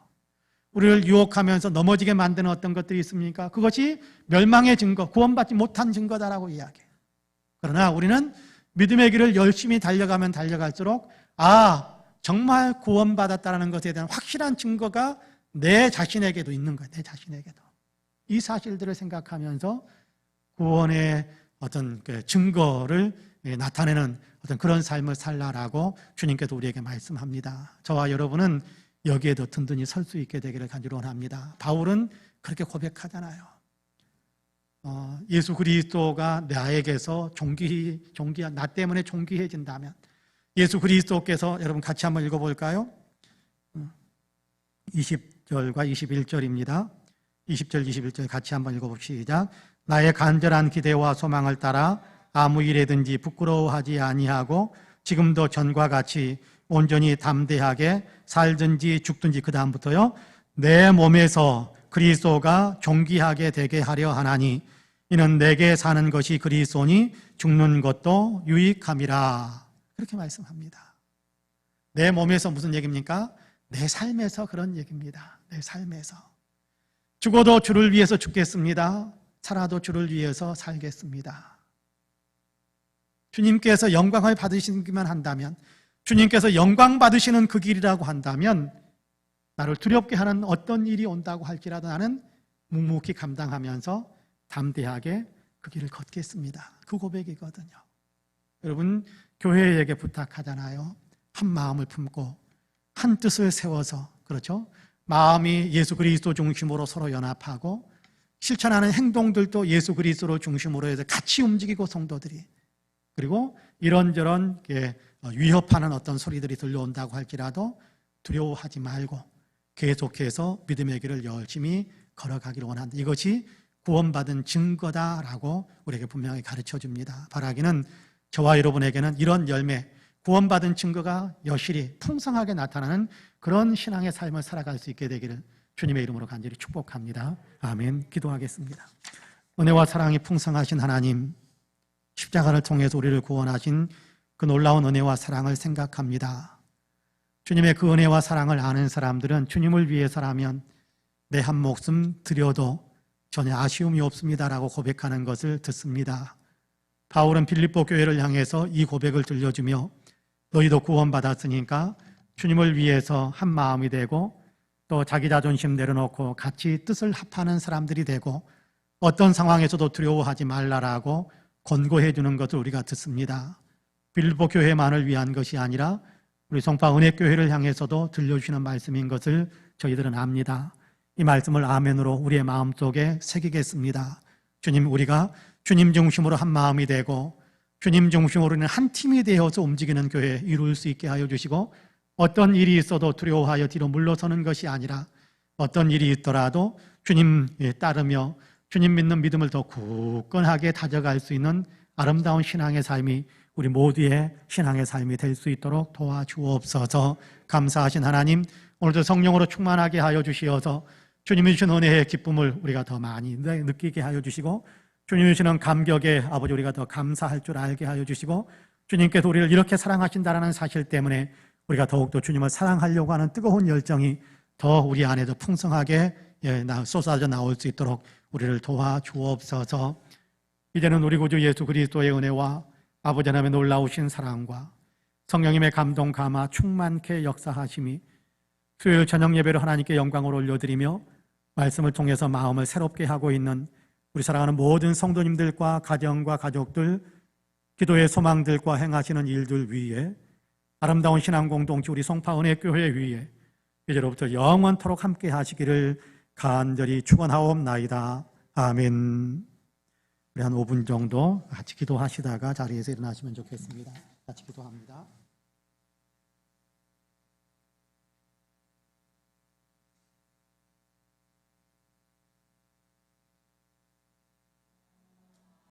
우리를 유혹하면서 넘어지게 만드는 어떤 것들이 있습니까? 그것이 멸망의 증거, 구원받지 못한 증거다라고 이야기해요. 그러나 우리는 믿음의 길을 열심히 달려가면 달려갈수록 정말 구원받았다는 것에 대한 확실한 증거가 내 자신에게도 있는 거예요. 내 자신에게도. 이 사실들을 생각하면서 구원의 어떤 증거를 나타내는 어떤 그런 삶을 살라라고 주님께서 우리에게 말씀합니다. 저와 여러분은 여기에도 든든히 설 수 있게 되기를 간절히 원합니다. 바울은 그렇게 고백하잖아요. 예수 그리스도가 나에게서 나 때문에 존귀해진다면, 예수 그리스도께서, 여러분 같이 한번 읽어볼까요? 20절과 21절입니다. 20절, 21절 같이 한번 읽어봅시다. 나의 간절한 기대와 소망을 따라 아무 일에든지 부끄러워하지 아니하고 지금도 전과 같이 온전히 담대하게 살든지 죽든지, 그 다음부터요, 내 몸에서 그리스도가 존귀하게 되게 하려 하나니 이는 내게 사는 것이 그리스도니 죽는 것도 유익함이라. 그렇게 말씀합니다. 내 몸에서 무슨 얘기입니까? 내 삶에서 그런 얘기입니다. 내 삶에서. 죽어도 주를 위해서 죽겠습니다. 살아도 주를 위해서 살겠습니다. 주님께서 영광을 받으시기만 한다면, 주님께서 영광 받으시는 그 길이라고 한다면, 나를 두렵게 하는 어떤 일이 온다고 할지라도 나는 묵묵히 감당하면서 담대하게 그 길을 걷겠습니다. 그 고백이거든요. 여러분, 교회에게 부탁하잖아요. 한 마음을 품고 한 뜻을 세워서, 그렇죠? 마음이 예수 그리스도 중심으로 서로 연합하고 실천하는 행동들도 예수 그리스도를 중심으로 해서 같이 움직이고, 성도들이, 그리고 이런저런 위협하는 어떤 소리들이 들려온다고 할지라도 두려워하지 말고 계속해서 믿음의 길을 열심히 걸어가기를 원한다. 이것이 구원받은 증거다라고 우리에게 분명히 가르쳐 줍니다. 바라기는 저와 여러분에게는 이런 열매, 구원받은 증거가 여실히 풍성하게 나타나는 그런 신앙의 삶을 살아갈 수 있게 되기를 주님의 이름으로 간절히 축복합니다. 아멘. 기도하겠습니다. 은혜와 사랑이 풍성하신 하나님, 십자가를 통해서 우리를 구원하신 그 놀라운 은혜와 사랑을 생각합니다. 주님의 그 은혜와 사랑을 아는 사람들은 주님을 위해서라면 내 한 목숨 드려도 전혀 아쉬움이 없습니다라고 고백하는 것을 듣습니다. 바울은 빌립보 교회를 향해서 이 고백을 들려주며 너희도 구원받았으니까 주님을 위해서 한 마음이 되고 또 자기 자존심 내려놓고 같이 뜻을 합하는 사람들이 되고 어떤 상황에서도 두려워하지 말라라고 권고해 주는 것을 우리가 듣습니다. 빌립보 교회만을 위한 것이 아니라 우리 송파 은혜교회를 향해서도 들려주시는 말씀인 것을 저희들은 압니다. 이 말씀을 아멘으로 우리의 마음속에 새기겠습니다. 주님, 우리가 주님 중심으로 한 마음이 되고 주님 중심으로 우리는 한 팀이 되어서 움직이는 교회 이룰 수 있게 하여 주시고, 어떤 일이 있어도 두려워하여 뒤로 물러서는 것이 아니라 어떤 일이 있더라도 주님에 따르며 주님 믿는 믿음을 더 굳건하게 다져갈 수 있는 아름다운 신앙의 삶이 우리 모두의 신앙의 삶이 될 수 있도록 도와주옵소서. 감사하신 하나님, 오늘도 성령으로 충만하게 하여 주시어서 주님이 주신 은혜의 기쁨을 우리가 더 많이 느끼게 하여 주시고, 주님이 주시는 감격에 아버지 우리가 더 감사할 줄 알게 하여 주시고, 주님께서 우리를 이렇게 사랑하신다는 사실 때문에 우리가 더욱더 주님을 사랑하려고 하는 뜨거운 열정이 더 우리 안에도 풍성하게 쏟아져 나올 수 있도록 우리를 도와주옵소서. 이제는 우리 구주 예수 그리스도의 은혜와 아버지 하나님의 놀라우신 사랑과 성령님의 감동 감화 충만케 역사하심이 수요일 저녁 예배로 하나님께 영광을 올려드리며 말씀을 통해서 마음을 새롭게 하고 있는 우리 사랑하는 모든 성도님들과 가정과 가족들, 기도의 소망들과 행하시는 일들 위에 아름다운 신앙 공동체 우리 송파 은혜교회 위에 이제로부터 영원토록 함께 하시기를 간절히 축원하옵나이다. 아멘. 우리 한 5분 정도 같이 기도하시다가 자리에서 일어나시면 좋겠습니다. 같이 기도합니다.